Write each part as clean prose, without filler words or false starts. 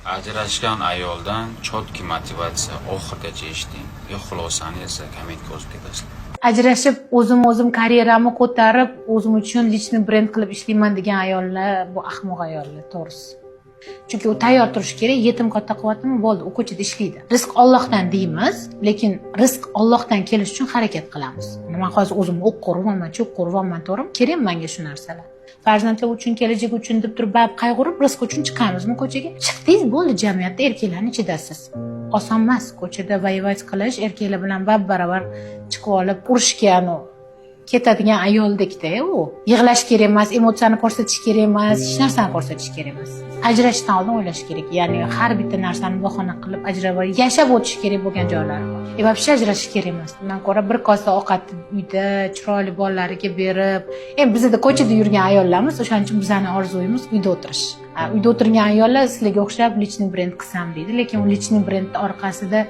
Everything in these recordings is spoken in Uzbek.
Ajrashgan ayoldan chotki motivatsiya oxirigacha eshiting. Yo xulosani esa kommentga yozib ketasizlar. Ajrashib o'zim karyeramni ko'tarib, o'zim uchun lichniy brend qilib ishlayman degan ayollar bu ahmoq ayollar, to'g'risi. Chunki u tayyor turishi kerak, yetim katta qilyaptimi, bo'ldi, u ko'chada ishlaydi. Rizq Allohdan deymiz, lekin rizq Allohdan kelish uchun harakat qilamiz. Men hozir o'zim o'q qo'ryapman, cho'q qo'ryapman, to'g'rimi? Kerak menga shu narsalar. Farzandlar uchun, kelajak uchun deb turib qayg'urib, rizq uchun chiqamizmi ko'chaga? Chiqdingiz, bo'ldi, jamiyatda erkaklarning ichidasiz. Oson emas ko'chada voyovat qilish, erkaklar bilan baravar chiqib olib urushgan ketadigan ayoldekda u. Yig'lash kerak emas, emotsiyani ko'rsatish kerak emas, hech narsani ko'rsatish kerak emas. Ajrashishdan oldin o'ylash kerak. Ya'ni har bitta narsani bahona qilib ajrab yashab o'tish kerak bo'lgan joylari bor. Вообще ajrashish kerak emas. Bundan ko'ra bir kosa ovqatni uyda chiroyli bolalariga berib, bizda ko'chada yurgan ayollarimiz, o'shaning uchun bizning orzuyimiz uyda o'tirish. Uyda o'tirgan ayollar sizlarga o'xshab lichniy brend qilsam deydi, lekin u lichniy brendning orqasida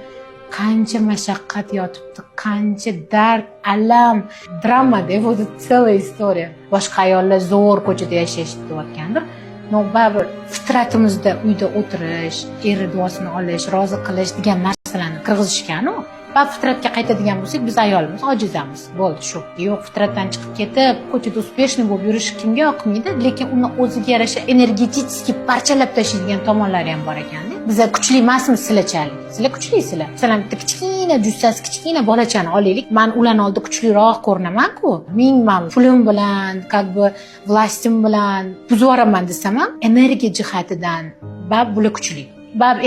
qancha mashaqqat yotibdi, qancha dard, alam, drama deb o'zi целая история. Boshqa ayollar zo'r ko'chada yashash deyotgandir. No, baribir fitratimizda uyda o'tirish, er duosini olish, rozi qilish degan narsalarni kirgizishgan-ku. Va fitratga qaytadigan bo'lsak, biz ayolimiz ojizamiz. Bo'ldi, shu. Yo'q, fitratdan chiqib ketib, ko'chada успешный bo'lib yurish kimga yoqmaydi, lekin uni o'ziga yarasha energetik parchalab tashlaydigan tomonlari ham bor ekan-da. Biz kuchli emasmiz sizlarchalik. Sizlar kuchlisizlar. Masalan, bitta kichkina jussasi, kichkina bolachani olaylik. Men ularning oldida kuchliroq ko'rinaman-ku. Men pulim bilan, vlastim bilan buzib yuboraman desam ham, energiya jihatidan bular kuchli.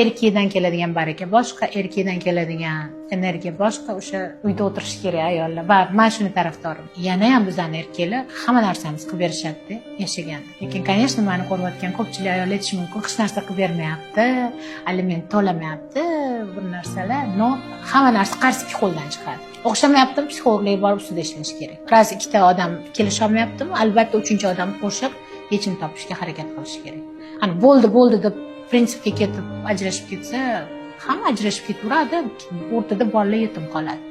Erkakdan keladigan baraka boshqa, erkakdan keladigan energiya boshqa. O'sha uyda o'tirish kerak ayollar. Men shuni tarafdoriman. Yana ham bizning erkaklar hamma narsamizni qilib berishadi yashaganda. Lekin, конечно, meni ko'rayotgan ko'pchilik ayollar aytishi mumkin, hech narsa qilib bermayapti, aliment to'lamayapti, bu narsalar. No, hamma narsa qarz qo'ldan chiqadi. O'xshamayaptimi, psixologlarga borib ustida ishlash kerak. Ba'zi ikkita odam kelisha olmayaptimi, albatta uchinchi odam qo'shib yechim topishga harakat qilish kerak. Ana bo'ldi deb prinsipga ketib ajrashib ketsa, hamma ajrashib ketaveradi, o'rtada bolalar yetim qoladi.